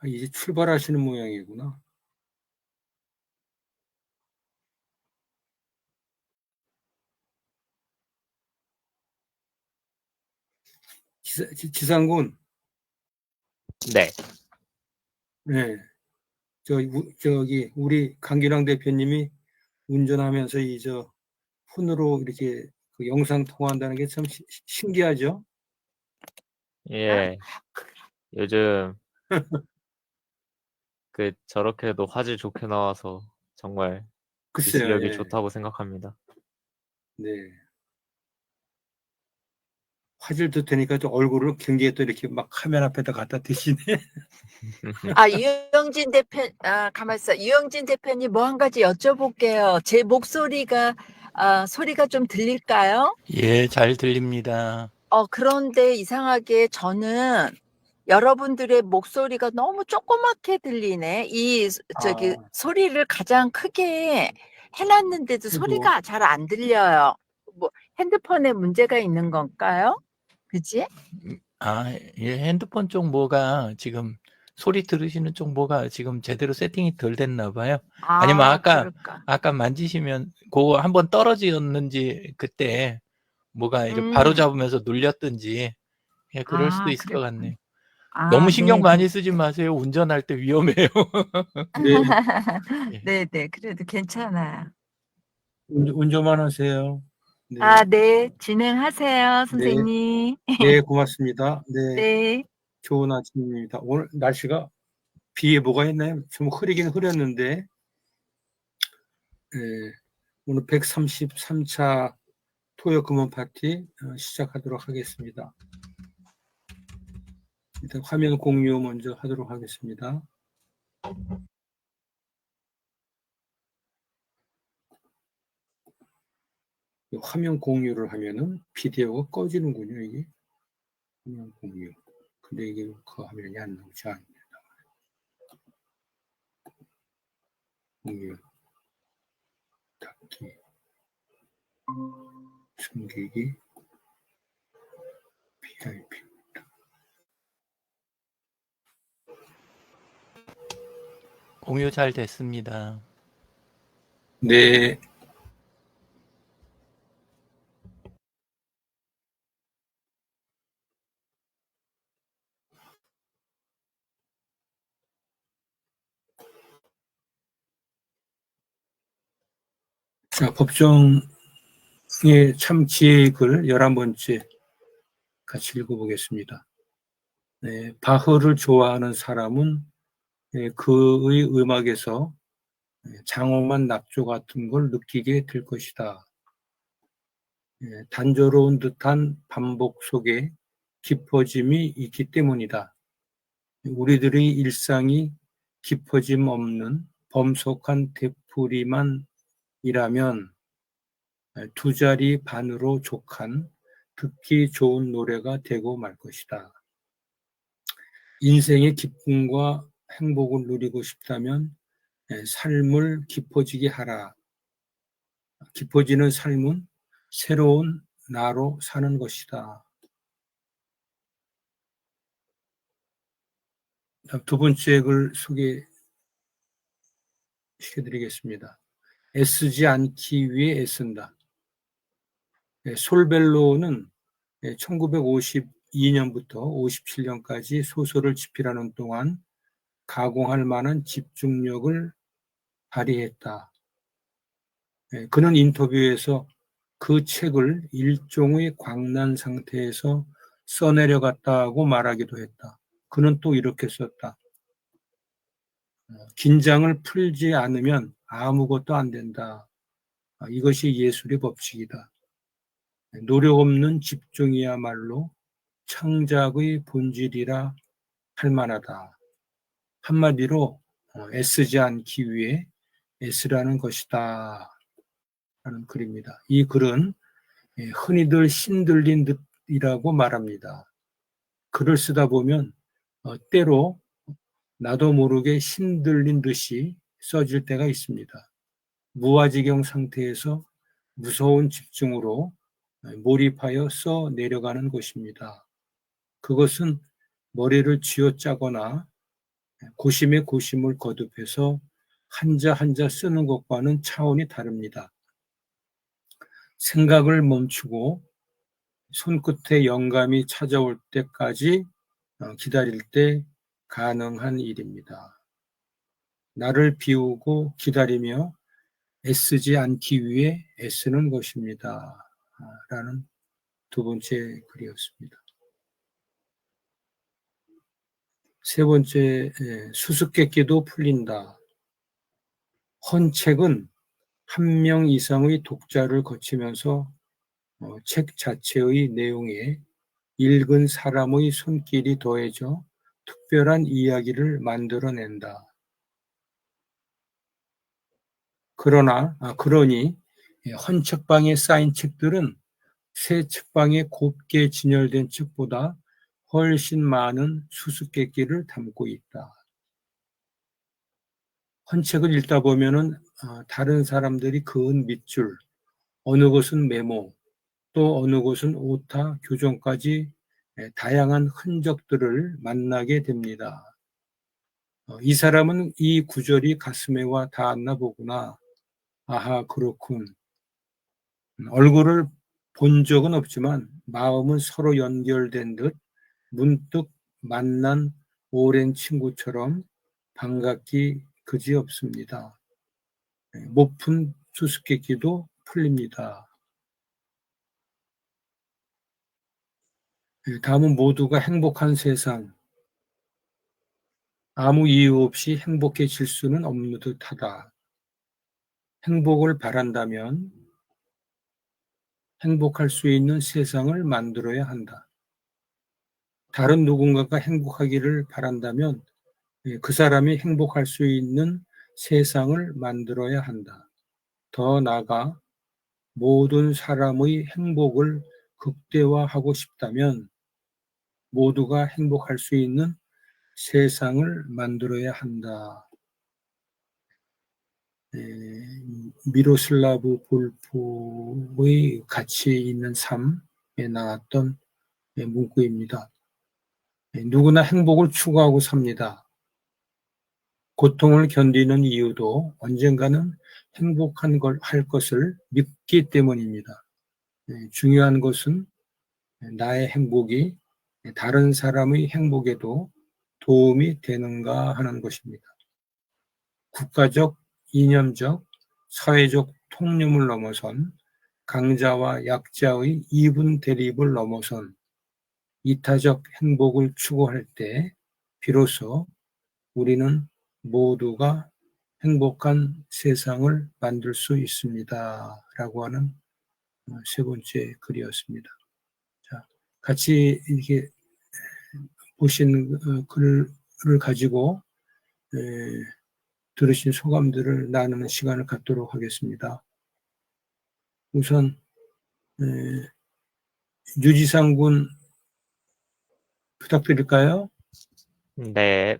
이제 출발하시는 모양이구나. 지상군. 네. 네. 저기 우리 강기랑 대표님이 운전하면서 폰으로 이렇게 그 영상 통화한다는 게 참 신기하죠? 예. 요즘 저렇게도 화질 좋게 나와서 정말 글쎄요, 기술력이 예. 좋다고 생각합니다. 네. 화질도 되니까 또 얼굴을 굉장히 또 이렇게 막 카메라 앞에다 갖다 대시네. 유영진 대표, 가만 있어. 유영진 대표님 뭐 한 가지 여쭤볼게요. 제 목소리가, 소리가 좀 들릴까요? 예, 잘 들립니다. 그런데 이상하게 저는 여러분들의 목소리가 너무 조그맣게 들리네. 소리를 가장 크게 해놨는데도 소리가 잘 안 들려요. 뭐, 핸드폰에 문제가 있는 건가요? 그치? 예, 핸드폰 쪽 뭐가 지금 소리 들으시는 쪽 뭐가 지금 제대로 세팅이 덜 됐나 봐요. 아니면 그럴까. 아까 만지시면 그거 한번 떨어졌는지 그때 뭐가 이렇게 바로 잡으면서 눌렸든지 예, 그럴 수도 있을 것 같네요. 너무 신경 많이 쓰지 마세요. 운전할 때 위험해요. 네. 네, 그래도 괜찮아요. 운전만 하세요. 네. 네, 진행하세요, 선생님. 네, 고맙습니다. 네. 네. 좋은 아침입니다. 오늘 날씨가 비 예보가 있나요? 좀 흐리긴 흐렸는데, 오늘 133차 토요 금원 파티 시작하도록 하겠습니다. 일단 화면 공유 먼저 하도록 하겠습니다. 화면 공유를 하면은 비디오가 꺼지는군요, 이게. 화면 공유. 근데 이게 그 화면이 안 나오지 않습니다. 공유. 닫기. 숨기기. VIP. 공유 잘 됐습니다. 네. 자, 법정의 참 지혜의 글 11번째 같이 읽어보겠습니다. 네, 바흐를 좋아하는 사람은 그의 음악에서 장엄한 낙조 같은 걸 느끼게 될 것이다. 단조로운 듯한 반복 속에 깊어짐이 있기 때문이다. 우리들의 일상이 깊어짐 없는 범속한 되풀이만 이라면 두 자리 반으로 족한 듣기 좋은 노래가 되고 말 것이다. 인생의 기쁨과 행복을 누리고 싶다면 삶을 깊어지게 하라. 깊어지는 삶은 새로운 나로 사는 것이다. 두 번째 글 소개시켜드리겠습니다. 애쓰지 않기 위해 애쓴다. 솔벨로는 1952년부터 57년까지 소설을 집필하는 동안 가공할 만한 집중력을 발휘했다. 그는 인터뷰에서 그 책을 일종의 광란 상태에서 써내려갔다고 말하기도 했다. 그는 또 이렇게 썼다. 긴장을 풀지 않으면 아무것도 안 된다. 이것이 예술의 법칙이다. 노력 없는 집중이야말로 창작의 본질이라 할 만하다. 한마디로 애쓰지 않기 위해 애쓰라는 것이다. 라는 글입니다. 이 글은 흔히들 신들린 듯이라고 말합니다. 글을 쓰다 보면 때로 나도 모르게 신들린 듯이 써질 때가 있습니다. 무아지경 상태에서 무서운 집중으로 몰입하여 써 내려가는 것입니다. 그것은 머리를 쥐어짜거나 고심에 고심을 거듭해서 한자 한자 쓰는 것과는 차원이 다릅니다. 생각을 멈추고 손끝에 영감이 찾아올 때까지 기다릴 때 가능한 일입니다. 나를 비우고 기다리며 애쓰지 않기 위해 애쓰는 것입니다. 라는 두 번째 글이었습니다. 세 번째, 수수께끼도 풀린다. 헌책은 한 명 이상의 독자를 거치면서 책 자체의 내용에 읽은 사람의 손길이 더해져 특별한 이야기를 만들어낸다. 그러니 헌책방에 쌓인 책들은 새 책방에 곱게 진열된 책보다 훨씬 많은 수수께끼를 담고 있다. 헌책을 읽다 보면은 다른 사람들이 그은 밑줄, 어느 곳은 메모, 또 어느 곳은 오타, 교정까지 다양한 흔적들을 만나게 됩니다. 이 사람은 이 구절이 가슴에 와 닿았나 보구나. 아하, 그렇군. 얼굴을 본 적은 없지만 마음은 서로 연결된 듯 문득 만난 오랜 친구처럼 반갑기 그지없습니다. 못 푼 수수께끼도 풀립니다. 다음은 모두가 행복한 세상. 아무 이유 없이 행복해질 수는 없는 듯하다. 행복을 바란다면 행복할 수 있는 세상을 만들어야 한다. 다른 누군가가 행복하기를 바란다면 그 사람이 행복할 수 있는 세상을 만들어야 한다. 더 나아가 모든 사람의 행복을 극대화하고 싶다면 모두가 행복할 수 있는 세상을 만들어야 한다. 미로슬라브 볼포의 가치 있는 삶에 나왔던 문구입니다. 누구나 행복을 추구하고 삽니다. 고통을 견디는 이유도 언젠가는 행복한 걸 할 것을 믿기 때문입니다. 중요한 것은 나의 행복이 다른 사람의 행복에도 도움이 되는가 하는 것입니다. 국가적, 이념적, 사회적 통념을 넘어선 강자와 약자의 이분 대립을 넘어선 이타적 행복을 추구할 때 비로소 우리는 모두가 행복한 세상을 만들 수 있습니다. 라고 하는 세 번째 글이었습니다. 자, 같이 이렇게 보신 글을 가지고 들으신 소감들을 나누는 시간을 갖도록 하겠습니다. 우선 유지상 군 부탁드릴까요? 네.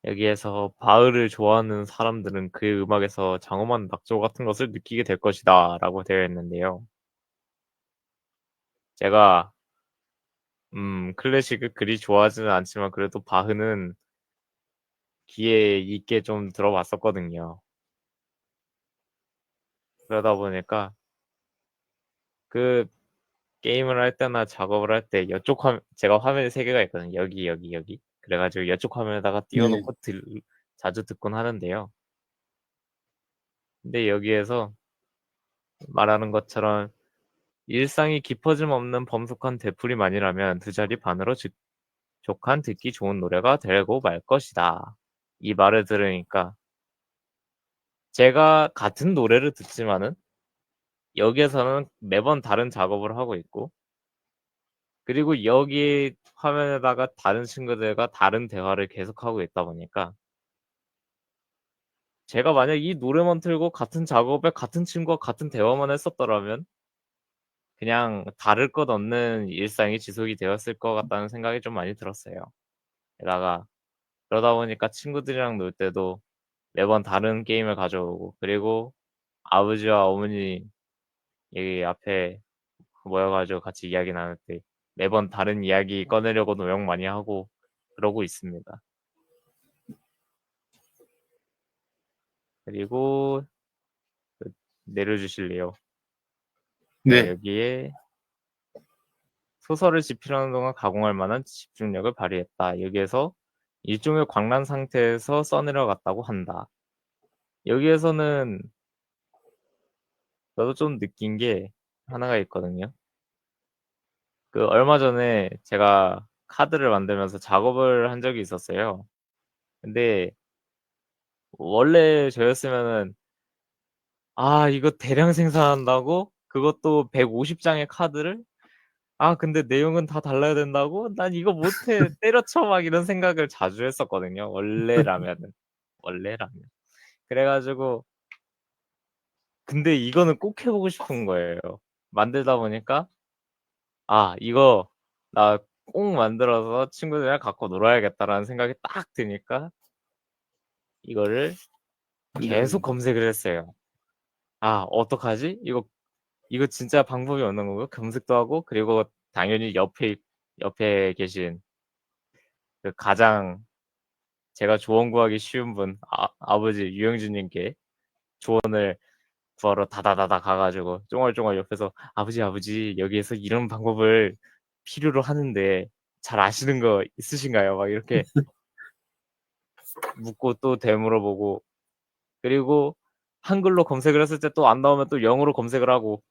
여기에서 바흐를 좋아하는 사람들은 그의 음악에서 장엄한 낙조 같은 것을 느끼게 될 것이다 라고 되어 있는데요. 제가 클래식을 그리 좋아하지는 않지만 그래도 바흐는 귀에 있게 좀 들어봤었거든요. 그러다 보니까 그 게임을 할 때나 작업을 할 때 제가 화면에 3개가 있거든요. 여기. 그래가지고 이쪽 화면에다가 띄워놓고 자주 듣곤 하는데요. 근데 여기에서 말하는 것처럼 일상이 깊어짐 없는 범숙한 되풀이만이라면 두 자리 반으로 족한 듣기 좋은 노래가 되고 말 것이다. 이 말을 들으니까 제가 같은 노래를 듣지만은 여기에서는 매번 다른 작업을 하고 있고 그리고 여기 화면에다가 다른 친구들과 다른 대화를 계속하고 있다 보니까 제가 만약 이 노래만 틀고 같은 작업에 같은 친구와 같은 대화만 했었더라면 그냥 다를 것 없는 일상이 지속이 되었을 것 같다는 생각이 좀 많이 들었어요. 게다가 그러다 보니까 친구들이랑 놀 때도 매번 다른 게임을 가져오고 그리고 아버지와 어머니 여기 앞에 모여가지고 같이 이야기 나눌 때 매번 다른 이야기 꺼내려고 노력 많이 하고 그러고 있습니다. 그리고 내려주실래요? 네. 여기에 소설을 집필하는 동안 가공할 만한 집중력을 발휘했다. 여기에서 일종의 광란 상태에서 써내려갔다고 한다. 여기에서는 저도 좀 느낀 게 하나가 있거든요. 그 얼마 전에 제가 카드를 만들면서 작업을 한 적이 있었어요. 근데 원래 저였으면은 이거 대량 생산한다고? 그것도 150장의 카드를? 근데 내용은 다 달라야 된다고? 난 이거 못해. 때려쳐 막 이런 생각을 자주 했었거든요. 원래라면은. 원래라면. 그래가지고 근데 이거는 꼭 해보고 싶은 거예요. 만들다 보니까 이거 나 꼭 만들어서 친구들이랑 갖고 놀아야겠다라는 생각이 딱 드니까 이거를 계속 검색을 했어요. 어떡하지? 이거 진짜 방법이 없는 건가? 검색도 하고 그리고 당연히 옆에 계신 그 가장 제가 조언 구하기 쉬운 분 아버지 유영준님께 조언을 구하러 다다다다 가가지고 쫑알쫑알 옆에서 아버지 여기에서 이런 방법을 필요로 하는데 잘 아시는 거 있으신가요? 막 이렇게 묻고 또 되물어보고 그리고 한글로 검색을 했을 때 또 안 나오면 또 영어로 검색을 하고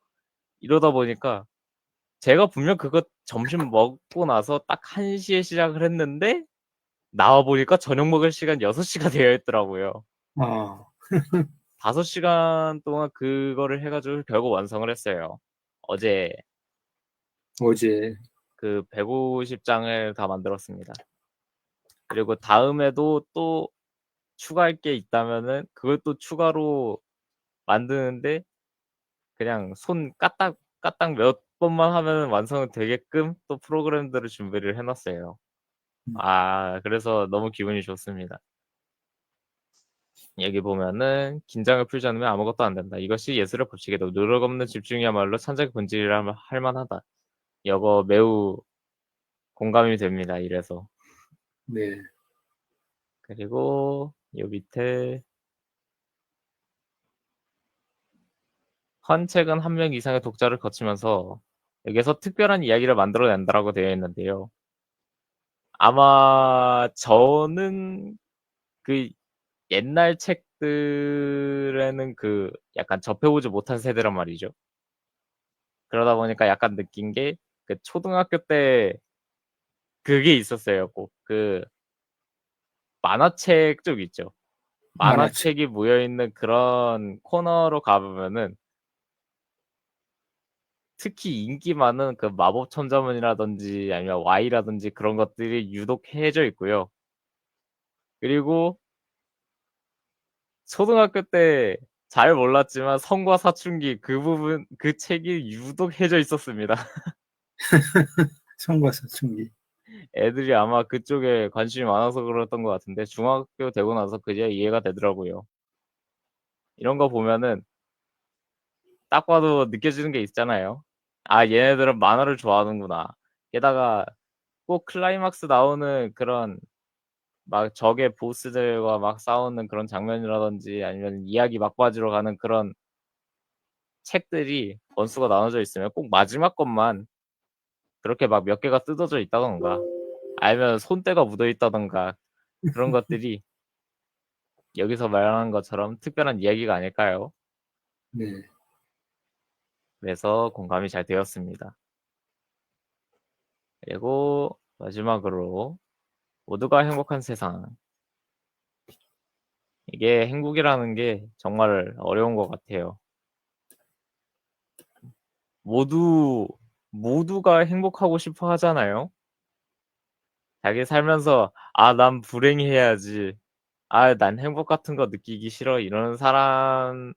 이러다 보니까 제가 분명 그거 점심 먹고 나서 딱 1시에 시작을 했는데 나와 보니까 저녁 먹을 시간 6시가 되어 있더라고요. 아, 5시간 동안 그거를 해가지고 결국 완성을 했어요. 어제 그 150장을 다 만들었습니다. 그리고 다음에도 또 추가할 게 있다면은 그걸 또 추가로 만드는데 그냥 손 까딱 몇 번만 하면 완성은 되게끔 또 프로그램들을 준비를 해놨어요. 그래서 너무 기분이 좋습니다. 여기 보면은 긴장을 풀지 않으면 아무것도 안 된다. 이것이 예술의 법칙이다. 누력 없는 집중이야말로 창작의 본질이라 할 만하다. 이거 매우 공감이 됩니다. 이래서. 네. 그리고 요 밑에 한 책은 한 명 이상의 독자를 거치면서 여기서 특별한 이야기를 만들어낸다라고 되어 있는데요. 아마 저는 그 옛날 책들에는 그 약간 접해보지 못한 세대란 말이죠. 그러다 보니까 약간 느낀 게 그 초등학교 때 그게 있었어요. 꼭 그 만화책 쪽 있죠. 만화책이 모여 있는 그런 코너로 가보면은 특히 인기 많은 그 마법 천자문이라든지 아니면 Y라든지 그런 것들이 유독 해져 있고요. 그리고 초등학교 때 잘 몰랐지만 성과 사춘기 그 부분 그 책이 유독 해져 있었습니다. 성과 사춘기. 애들이 아마 그쪽에 관심이 많아서 그랬던 것 같은데 중학교 되고 나서 그제야 이해가 되더라고요. 이런 거 보면은 딱 봐도 느껴지는 게 있잖아요. 얘네들은 만화를 좋아하는구나. 게다가 꼭 클라이막스 나오는 그런 막 적의 보스들과 막 싸우는 그런 장면이라든지 아니면 이야기 막바지로 가는 그런 책들이 권수가 나눠져 있으면 꼭 마지막 것만 그렇게 막 몇 개가 뜯어져 있다던가 아니면 손때가 묻어 있다던가 그런 것들이 여기서 말하는 것처럼 특별한 이야기가 아닐까요? 네. 그래서 공감이 잘 되었습니다. 그리고 마지막으로 모두가 행복한 세상. 이게 행복이라는 게 정말 어려운 것 같아요. 모두가 행복하고 싶어 하잖아요. 자기 살면서 난 불행해야지. 난 행복 같은 거 느끼기 싫어. 이러는 사람들은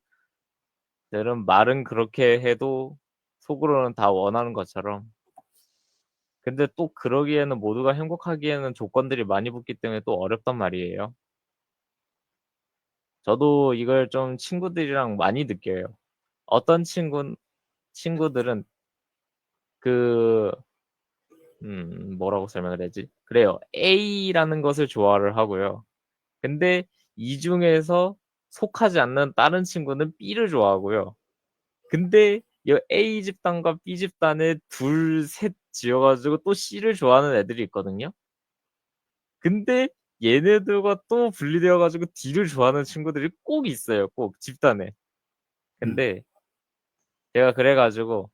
말은 그렇게 해도 속으로는 다 원하는 것처럼. 근데 또 그러기에는 모두가 행복하기에는 조건들이 많이 붙기 때문에 또 어렵단 말이에요. 저도 이걸 좀 친구들이랑 많이 느껴요. 어떤 친구들은 그 뭐라고 설명을 해야지? 그래요. A라는 것을 좋아를 하고요. 근데 이 중에서 속하지 않는 다른 친구는 B를 좋아하고요. 근데 이 A 집단과 B 집단에 둘, 셋 지어가지고 또 C를 좋아하는 애들이 있거든요. 근데 얘네들과 또 분리되어가지고 D를 좋아하는 친구들이 꼭 있어요. 꼭 집단에. 근데 제가 그래가지고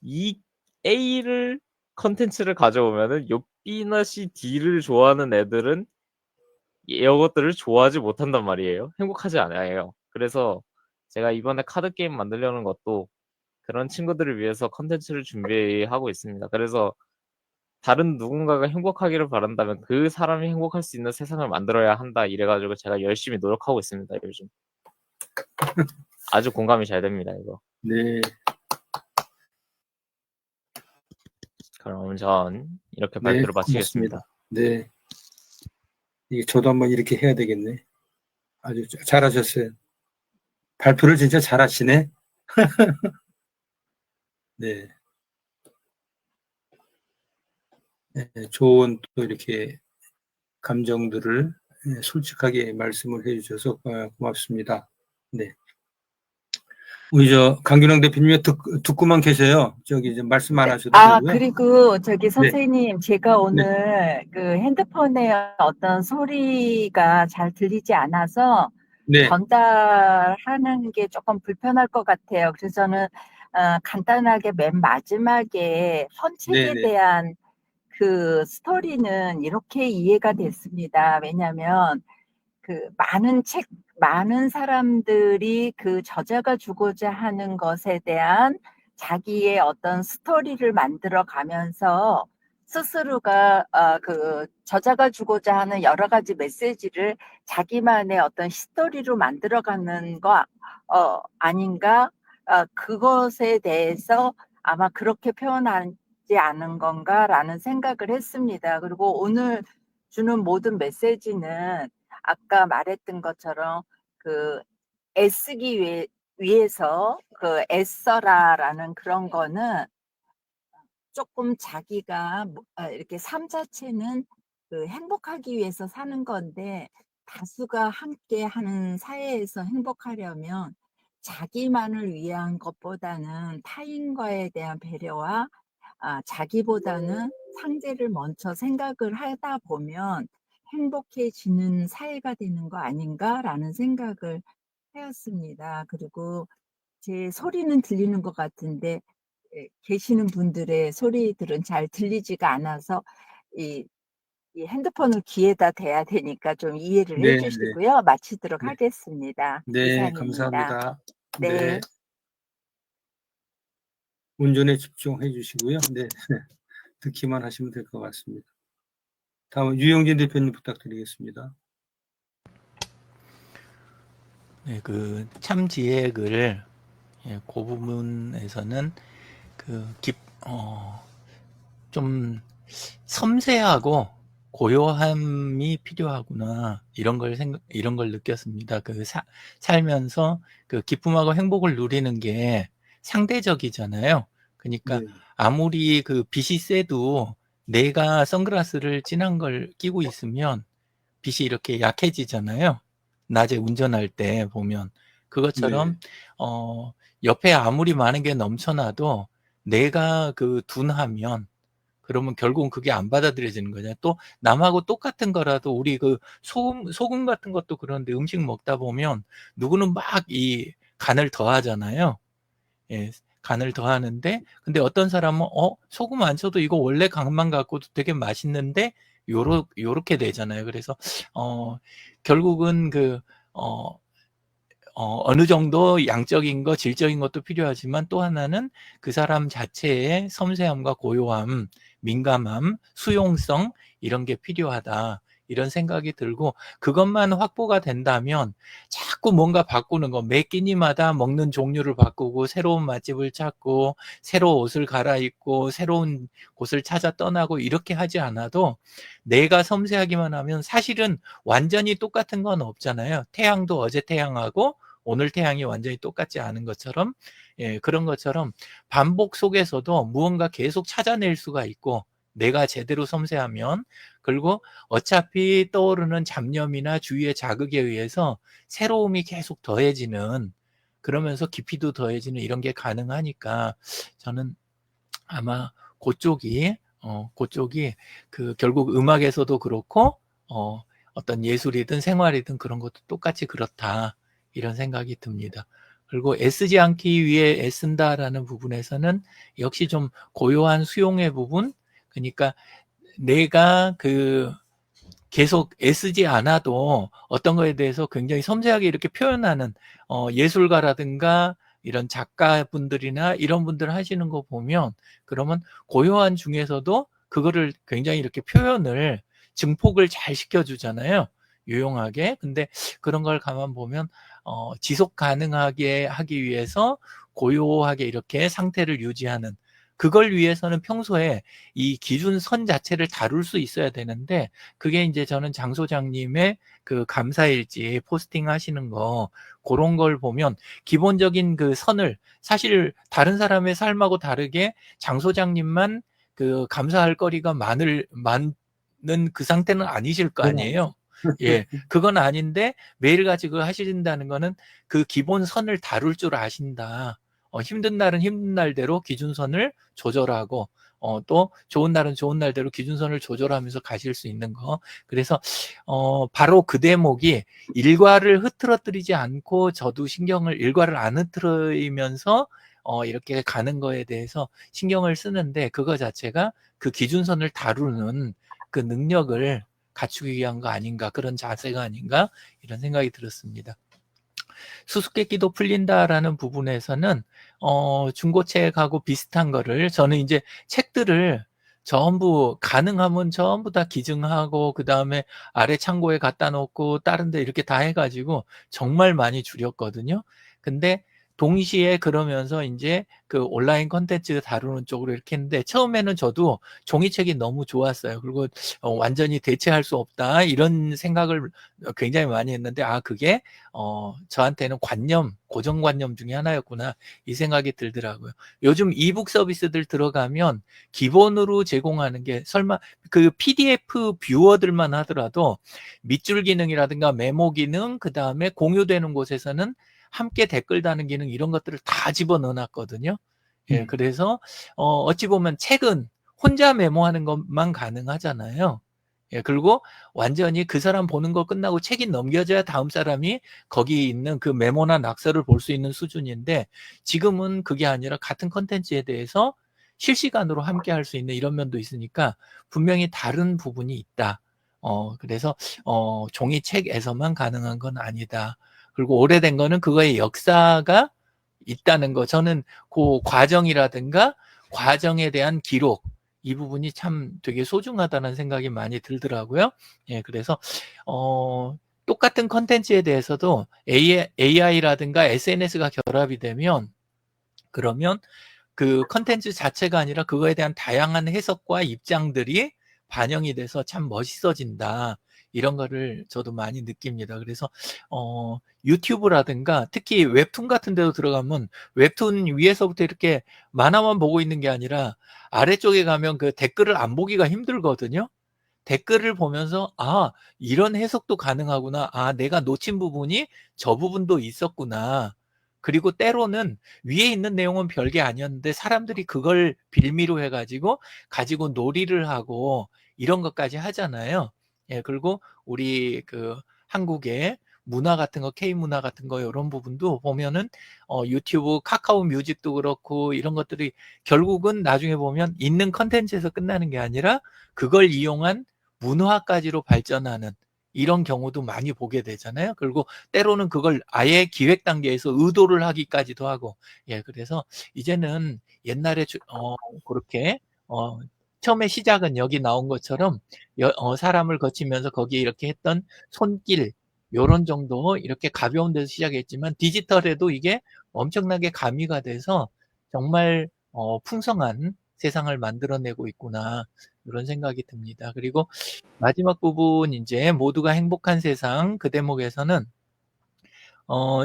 이 A를 컨텐츠를 가져오면은 요 B나 C, D를 좋아하는 애들은 이것들을 좋아하지 못한단 말이에요. 행복하지 않아요. 그래서 제가 이번에 카드 게임 만들려는 것도 그런 친구들을 위해서 컨텐츠를 준비하고 있습니다. 그래서 다른 누군가가 행복하기를 바란다면 그 사람이 행복할 수 있는 세상을 만들어야 한다. 이래가지고 제가 열심히 노력하고 있습니다. 요즘. 아주 공감이 잘 됩니다. 이거. 네. 그럼 전 이렇게 네, 발표를 마치겠습니다. 고맙습니다. 네. 이게 저도 한번 이렇게 해야 되겠네. 아주 잘하셨어요. 발표를 진짜 잘하시네. 네. 네, 좋은 또 이렇게 감정들을 솔직하게 말씀을 해주셔서 고맙습니다. 네. 우리 강균영 대표님 듣고만 계세요. 저기 좀 말씀 안 하셔도 되고요. 그리고 저기 선생님, 네. 제가 오늘 그 핸드폰에 어떤 소리가 잘 들리지 않아서 네. 전달하는 게 조금 불편할 것 같아요. 그래서 저는 간단하게 맨 마지막에 헌책에 네네. 대한 그 스토리는 이렇게 이해가 됐습니다. 왜냐하면 그 많은 사람들이 그 저자가 주고자 하는 것에 대한 자기의 어떤 스토리를 만들어 가면서 스스로가 그 저자가 주고자 하는 여러 가지 메시지를 자기만의 어떤 스토리로 만들어가는 거 아닌가? 그것에 대해서 아마 그렇게 표현하지 않은 건가라는 생각을 했습니다. 그리고 오늘 주는 모든 메시지는 아까 말했던 것처럼 그 애쓰기 위해서 그 애써라라는 그런 거는 조금 자기가 이렇게 삶 자체는 그 행복하기 위해서 사는 건데 다수가 함께 하는 사회에서 행복하려면 자기만을 위한 것보다는 타인과에 대한 배려와 자기보다는 상대를 먼저 생각을 하다 보면 행복해지는 사회가 되는 거 아닌가라는 생각을 하였습니다. 그리고 제 소리는 들리는 것 같은데 계시는 분들의 소리들은 잘 들리지가 않아서 이 핸드폰을 귀에다 대야 되니까 좀 이해를 네, 해주시고요. 마치도록 네. 하겠습니다. 네, 이상입니다. 감사합니다. 네. 네. 운전에 집중해 주시고요. 네. 듣기만 하시면 될 것 같습니다. 다음은 유영진 대표님 부탁드리겠습니다. 네, 그 참지혜글 그 부분에서는 좀 섬세하고 고요함이 필요하구나 이런 걸 느꼈습니다. 살면서 그 기쁨하고 행복을 누리는 게 상대적이잖아요. 그러니까 네. 아무리 그 빛이 세도 내가 선글라스를 진한 걸 끼고 있으면 빛이 이렇게 약해지잖아요. 낮에 운전할 때 보면 그것처럼 옆에 아무리 많은 게 넘쳐나도 내가 둔하면 그러면 결국은 그게 안 받아들여지는 거잖아요. 또 남하고 똑같은 거라도 우리 소금 같은 것도 그런데 음식 먹다 보면 누구는 막 이 간을 더하잖아요. 예, 간을 더하는데 근데 어떤 사람은 소금 안 쳐도 이거 원래 간만 갖고도 되게 맛있는데 요렇게 되잖아요. 그래서 결국은 어느 정도 양적인 거, 질적인 것도 필요하지만 또 하나는 그 사람 자체의 섬세함과 고요함, 민감함, 수용성 이런 게 필요하다. 이런 생각이 들고 그것만 확보가 된다면 자꾸 뭔가 바꾸는 거 매 끼니마다 먹는 종류를 바꾸고 새로운 맛집을 찾고 새로운 옷을 갈아입고 새로운 곳을 찾아 떠나고 이렇게 하지 않아도 내가 섬세하기만 하면 사실은 완전히 똑같은 건 없잖아요. 태양도 어제 태양하고 오늘 태양이 완전히 똑같지 않은 것처럼 그런 것처럼 반복 속에서도 무언가 계속 찾아낼 수가 있고 내가 제대로 섬세하면. 그리고 어차피 떠오르는 잡념이나 주위의 자극에 의해서 새로움이 계속 더해지는, 그러면서 깊이도 더해지는 이런 게 가능하니까 저는 아마 그쪽이 그 결국 음악에서도 그렇고 어떤 예술이든 생활이든 그런 것도 똑같이 그렇다, 이런 생각이 듭니다. 그리고 애쓰지 않기 위해 애쓴다라는 부분에서는 역시 좀 고요한 수용의 부분, 그러니까 내가 계속 애쓰지 않아도 어떤 거에 대해서 굉장히 섬세하게 이렇게 표현하는 예술가라든가 이런 작가분들이나 이런 분들 하시는 거 보면, 그러면 고요한 중에서도 그거를 굉장히 이렇게 표현을 증폭을 잘 시켜주잖아요, 유용하게. 근데 그런 걸 가만 보면 지속 가능하게 하기 위해서 고요하게 이렇게 상태를 유지하는, 그걸 위해서는 평소에 이 기준선 자체를 다룰 수 있어야 되는데, 그게 이제 저는 장 소장님의 그 감사일지 포스팅 하시는 거, 그런 걸 보면 기본적인 그 선을, 사실 다른 사람의 삶하고 다르게 장 소장님만 그 감사할 거리가 많은 그 상태는 아니실 거 아니에요. 예, 그건 아닌데 매일같이 그걸 하신다는 거는 그 기본 선을 다룰 줄 아신다. 힘든 날은 힘든 날대로 기준선을 조절하고 또 좋은 날은 좋은 날대로 기준선을 조절하면서 가실 수 있는 거. 그래서 바로 그 대목이 일과를 흐트러뜨리지 않고, 저도 일과를 안 흐트러이면서 이렇게 가는 거에 대해서 신경을 쓰는데, 그거 자체가 그 기준선을 다루는 그 능력을 갖추기 위한 거 아닌가, 그런 자세가 아닌가, 이런 생각이 들었습니다. 수수께끼도 풀린다라는 부분에서는 중고책하고 비슷한 거를, 저는 이제 책들을 전부 가능하면 전부 다 기증하고 그 다음에 아래 창고에 갖다 놓고 다른 데 이렇게 다 해가지고 정말 많이 줄였거든요. 근데 동시에 그러면서 이제 그 온라인 콘텐츠 다루는 쪽으로 이렇게 했는데, 처음에는 저도 종이책이 너무 좋았어요. 그리고 완전히 대체할 수 없다, 이런 생각을 굉장히 많이 했는데, 그게 저한테는 고정관념 중에 하나였구나, 이 생각이 들더라고요. 요즘 이북 서비스들 들어가면 기본으로 제공하는 게, 설마 그 PDF 뷰어들만 하더라도 밑줄 기능이라든가 메모 기능, 그 다음에 공유되는 곳에서는 함께 댓글 다는 기능, 이런 것들을 다 집어넣어 놨거든요. 예, 그래서 어찌 보면 책은 혼자 메모하는 것만 가능하잖아요. 예, 그리고 완전히 그 사람 보는 거 끝나고 책이 넘겨져야 다음 사람이 거기 있는 그 메모나 낙서를 볼 수 있는 수준인데, 지금은 그게 아니라 같은 컨텐츠에 대해서 실시간으로 함께 할 수 있는 이런 면도 있으니까 분명히 다른 부분이 있다. 그래서 종이책에서만 가능한 건 아니다. 그리고 오래된 거는 그거의 역사가 있다는 거, 저는 그 과정이라든가 과정에 대한 기록, 이 부분이 참 되게 소중하다는 생각이 많이 들더라고요. 예, 그래서 똑같은 컨텐츠에 대해서도 AI라든가 SNS가 결합이 되면, 그러면 그 컨텐츠 자체가 아니라 그거에 대한 다양한 해석과 입장들이 반영이 돼서 참 멋있어진다, 이런 거를 저도 많이 느낍니다. 그래서 유튜브라든가 특히 웹툰 같은 데도 들어가면, 웹툰 위에서부터 이렇게 만화만 보고 있는 게 아니라 아래쪽에 가면 그 댓글을 안 보기가 힘들거든요. 댓글을 보면서 이런 해석도 가능하구나, 내가 놓친 부분이 저 부분도 있었구나. 그리고 때로는 위에 있는 내용은 별게 아니었는데 사람들이 그걸 빌미로 해가지고 가지고 놀이를 하고 이런 것까지 하잖아요. 예, 그리고 우리 그 한국의 문화 같은 거, K-문화 같은 거, 이런 부분도 보면은 유튜브, 카카오 뮤직도 그렇고 이런 것들이 결국은 나중에 보면 있는 컨텐츠에서 끝나는 게 아니라 그걸 이용한 문화까지로 발전하는 이런 경우도 많이 보게 되잖아요. 그리고 때로는 그걸 아예 기획 단계에서 의도를 하기까지도 하고, 예, 그래서 이제는 옛날에 그렇게 처음에 시작은 여기 나온 것처럼 사람을 거치면서 거기에 이렇게 했던 손길, 요런 정도 이렇게 가벼운 데서 시작했지만 디지털에도 이게 엄청나게 가미가 돼서 정말 풍성한 세상을 만들어내고 있구나, 이런 생각이 듭니다. 그리고 마지막 부분, 이제 모두가 행복한 세상, 그 대목에서는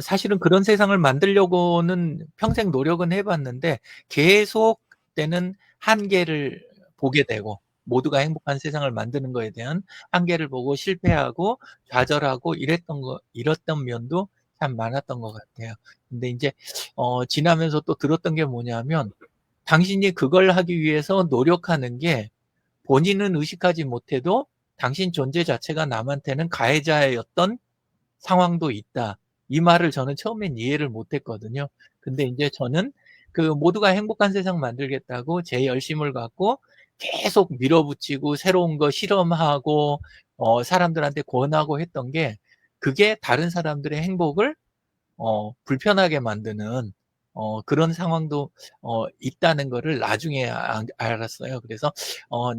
사실은 그런 세상을 만들려고는 평생 노력은 해봤는데 계속 때는 한계를 보게 되고, 모두가 행복한 세상을 만드는 거에 대한 한계를 보고 실패하고 좌절하고 이랬던 면도 참 많았던 것 같아요. 근데 이제 지나면서 또 들었던 게 뭐냐면 당신이 그걸 하기 위해서 노력하는 게 본인은 의식하지 못해도 당신 존재 자체가 남한테는 가해자였던 상황도 있다. 이 말을 저는 처음엔 이해를 못했거든요. 근데 이제 저는 그 모두가 행복한 세상 만들겠다고 제 열심을 갖고 계속 밀어붙이고 새로운 거 실험하고 사람들한테 권하고 했던 게 그게 다른 사람들의 행복을 불편하게 만드는 그런 상황도 있다는 거를 나중에 알았어요. 그래서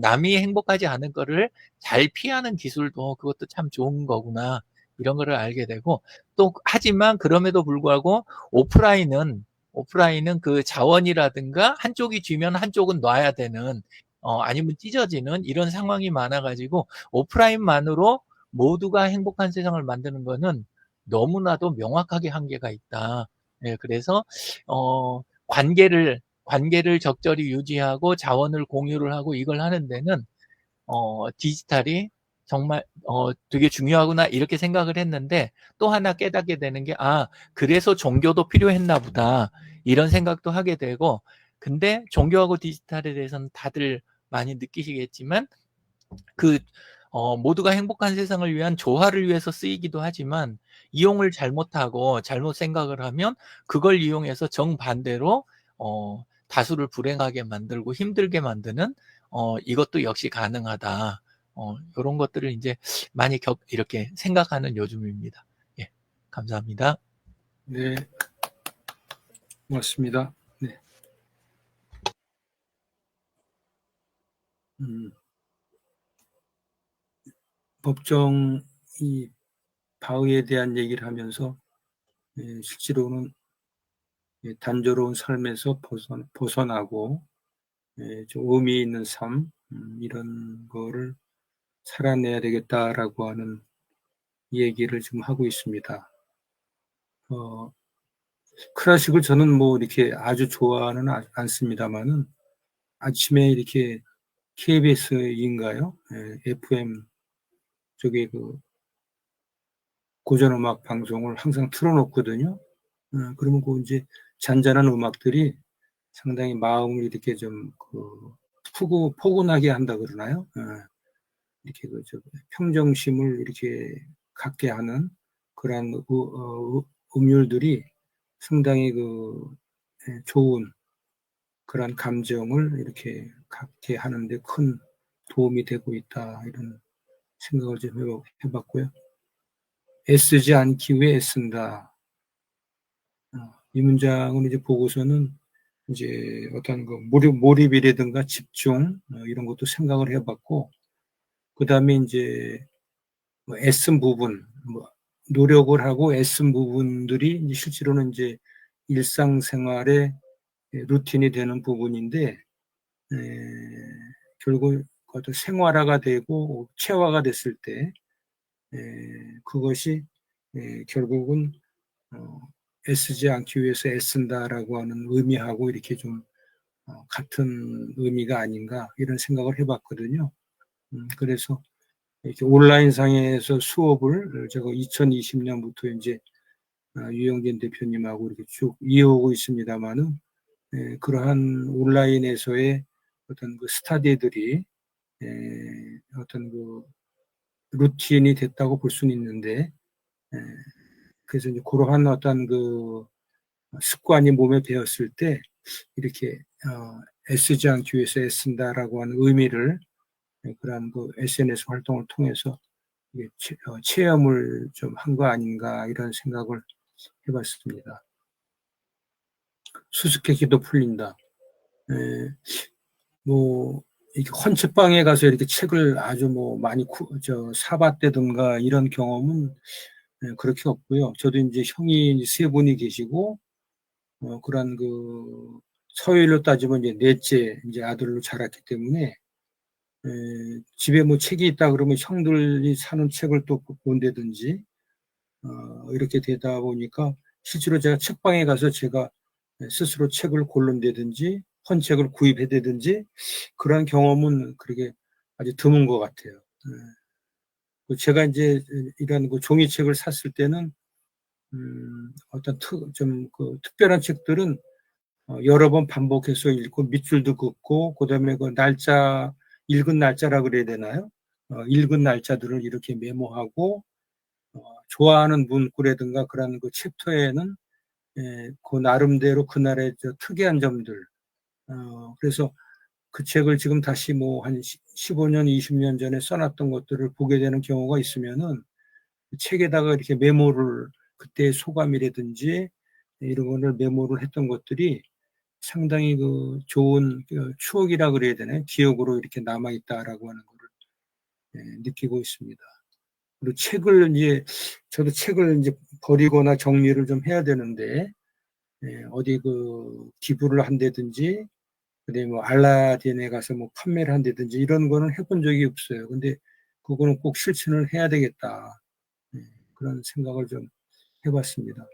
남이 행복하지 않은 거를 잘 피하는 기술도 그것도 참 좋은 거구나. 이런 거를 알게 되고 또 하지만 그럼에도 불구하고 오프라인은 그 자원이라든가 한쪽이 쥐면 한쪽은 놔야 되는 아니면 찢어지는 이런 상황이 많아가지고 오프라인만으로 모두가 행복한 세상을 만드는 거는 너무나도 명확하게 한계가 있다. 예, 그래서 관계를 적절히 유지하고 자원을 공유를 하고 이걸 하는 데는 디지털이 정말 되게 중요하구나 이렇게 생각을 했는데 또 하나 깨닫게 되는 게 그래서 종교도 필요했나 보다 이런 생각도 하게 되고 근데 종교하고 디지털에 대해서는 다들 많이 느끼시겠지만 그 모두가 행복한 세상을 위한 조화를 위해서 쓰이기도 하지만 이용을 잘못하고 잘못 생각을 하면 그걸 이용해서 정반대로 다수를 불행하게 만들고 힘들게 만드는 이것도 역시 가능하다. 이런 것들을 이제 많이 이렇게 생각하는 요즘입니다. 예, 감사합니다. 네, 고맙습니다. 네. 법정 이 바위에 대한 얘기를 하면서 실제로는 단조로운 삶에서 벗어나고 좀 의미 있는 삶 이런 거를 살아내야 되겠다라고 하는 얘기를 지금 하고 있습니다. 클래식을 저는 뭐 이렇게 아주 좋아하는 않습니다만은 아침에 이렇게 KBS인가요? FM 쪽에 그 고전음악 방송을 항상 틀어놓거든요. 그러면 그 이제 잔잔한 음악들이 상당히 마음을 이렇게 좀 포근하게 한다 그러나요? 이렇게 평정심을 이렇게 갖게 하는 그런 음률들이 상당히 좋은 그런 감정을 이렇게 갖게 하는데 큰 도움이 되고 있다 이런 생각을 좀 해봤고요. 애쓰지 않기 위해 애쓴다. 이 문장은 이제 보고서는 이제 어떤 몰입이라든가 집중 이런 것도 생각을 해봤고 그 다음에 이제 애쓴 부분, 노력을 하고 애쓴 부분들이 이제 실제로는 이제 일상생활의 루틴이 되는 부분인데 결국 어떤 생활화가 되고 체화가 됐을 때 그것이 결국은 애쓰지 않기 위해서 애쓴다라고 하는 의미하고 이렇게 좀 같은 의미가 아닌가 이런 생각을 해봤거든요. 그래서 이렇게 온라인상에서 수업을 제가 2020년부터 이제 유영진 대표님하고 이렇게 쭉 이어오고 있습니다만은 그러한 온라인에서의 어떤 스타디들이 어떤 루틴이 됐다고 볼 수는 있는데 그래서 이제 그러한 어떤 습관이 몸에 배었을 때 이렇게 애쓰지 않기 위해서 애쓴다라고 하는 의미를 그런 SNS 활동을 통해서 체험을 좀 한 거 아닌가 이런 생각을 해봤습니다. 수수께끼도 풀린다. 이렇게 헌책방에 가서 이렇게 책을 아주 많이 사봤다든가 이런 경험은 그렇게 없고요. 저도 이제 형이 3분이 계시고 그런 서열로 따지면 이제 넷째 이제 아들로 자랐기 때문에 집에 책이 있다 그러면 형들이 사는 책을 또 본다든지 이렇게 되다 보니까 실제로 제가 책방에 가서 제가 스스로 책을 고른다든지 헌책을 구입해다든지 그런 경험은 그렇게 아주 드문 것 같아요. 제가 이제 이런 그 종이책을 샀을 때는 어떤 특별한 책들은 여러 번 반복해서 읽고 밑줄도 긋고 그다음에 그 날짜 읽은 날짜라 그래야 되나요? 읽은 날짜들을 이렇게 메모하고 좋아하는 문구라든가 그런 그 챕터에는 그 나름대로 그날의 특이한 점들 그래서 그 책을 지금 다시 뭐 한 15년, 20년 전에 써놨던 것들을 보게 되는 경우가 있으면은 책에다가 이렇게 메모를 그때의 소감이라든지 이런 거를 메모를 했던 것들이 상당히 그 좋은 추억이라 그래야 되나요? 기억으로 이렇게 남아있다라고 하는 거를 느끼고 있습니다. 그리고 저도 책을 이제 버리거나 정리를 좀 해야 되는데, 어디 그 기부를 한다든지, 그다음에 뭐 알라딘에 가서 뭐 판매를 한다든지 이런 거는 해본 적이 없어요. 근데 그거는 꼭 실천을 해야 되겠다. 그런 생각을 좀 해봤습니다.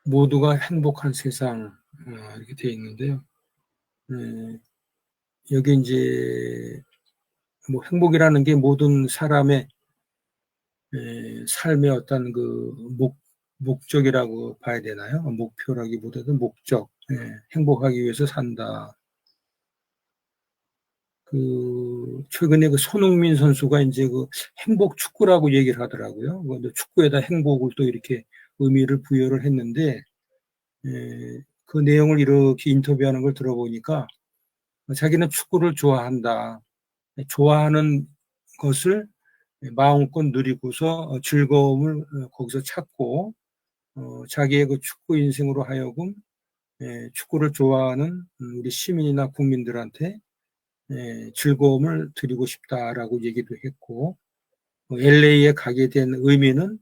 모두가 행복한 세상 이렇게 되어 있는데요. 여기 이제 뭐 행복이라는 게 모든 사람의 삶의 어떤 그 목적이라고 봐야 되나요? 목표라기보다도 목적. 행복하기 위해서 산다. 최근에 그 손흥민 선수가 이제 그 행복 축구라고 얘기를 하더라고요. 축구에다 행복을 또 이렇게 의미를 부여를 했는데, 그 내용을 이렇게 인터뷰하는 걸 들어보니까 자기는 축구를 좋아한다. 좋아하는 것을 마음껏 누리고서 즐거움을 거기서 찾고, 자기의 그 축구 인생으로 하여금 축구를 좋아하는 우리 시민이나 국민들한테 즐거움을 드리고 싶다라고 얘기도 했고, LA에 가게 된 의미는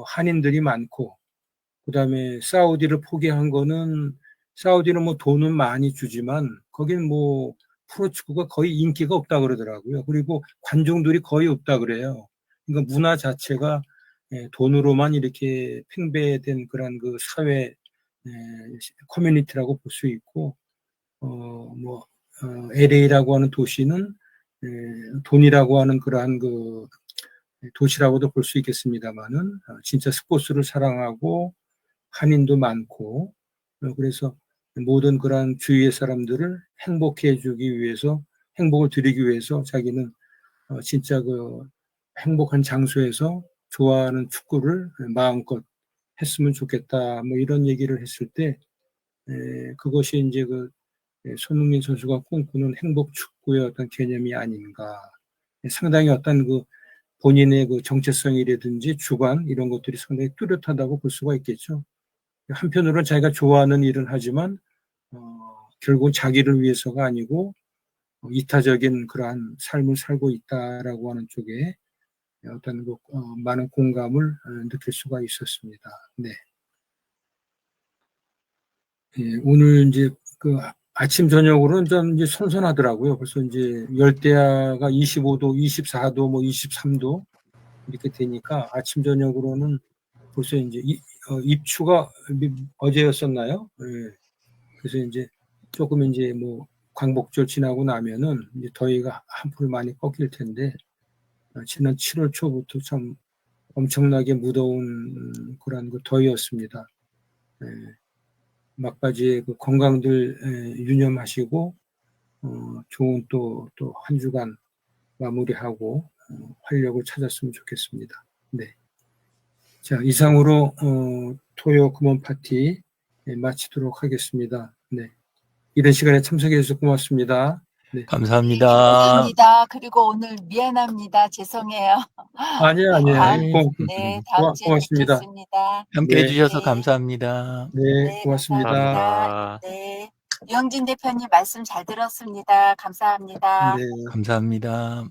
한인들이 많고, 그 다음에 사우디를 포기한 거는, 사우디는 뭐 돈은 많이 주지만 거긴 뭐 프로축구가 거의 인기가 없다 그러더라고요. 그리고 관중들이 거의 없다 그래요. 그러니까 문화 자체가 돈으로만 이렇게 팽배된 그런 그 사회 커뮤니티라고 볼 수 있고, LA라고 하는 도시는 돈이라고 하는 그러한 그 도시라고도 볼 수 있겠습니다만은 진짜 스포츠를 사랑하고 한인도 많고 그래서 모든 그러한 주위의 사람들을 행복해 해주기 위해서 행복을 드리기 위해서 자기는 진짜 그 행복한 장소에서 좋아하는 축구를 마음껏 했으면 좋겠다 뭐 이런 얘기를 했을 때 그것이 이제 그 손흥민 선수가 꿈꾸는 행복 축구의 어떤 개념이 아닌가. 상당히 어떤 그 본인의 그 정체성이라든지 주관 이런 것들이 상당히 뚜렷하다고 볼 수가 있겠죠. 한편으로는 자기가 좋아하는 일은 하지만 결국 자기를 위해서가 아니고 이타적인 그러한 삶을 살고 있다라고 하는 쪽에 어떤 그 많은 공감을 느낄 수가 있었습니다. 네. 오늘 이제 그 아침 저녁으로는 좀 이제 선선하더라고요. 벌써 이제 열대야가 25도, 24도, 뭐 23도 이렇게 되니까 아침 저녁으로는 벌써 이제 입추가 어제였었나요? 네. 그래서 이제 조금 이제 뭐 광복절 지나고 나면은 이제 더위가 한풀 많이 꺾일 텐데 지난 7월 초부터 참 엄청나게 무더운 그런 그 더위였습니다. 막바지에 그 건강들 유념하시고 좋은 또 한 주간 마무리하고 활력을 찾았으면 좋겠습니다. 네. 자, 이상으로 토요 금원 파티 마치도록 하겠습니다. 네. 이런 시간에 참석해 주셔서 고맙습니다. 네. 감사합니다. 감사합니다. 그리고 오늘 미안합니다. 죄송해요. 아니에요. 네, 다음 주에 고맙습니다. 뵙겠습니다. 함께 네. 해주셔서 네. 감사합니다. 네, 고맙습니다. 감사합니다. 네. 유영진 대표님 말씀 잘 들었습니다. 감사합니다. 네. 감사합니다.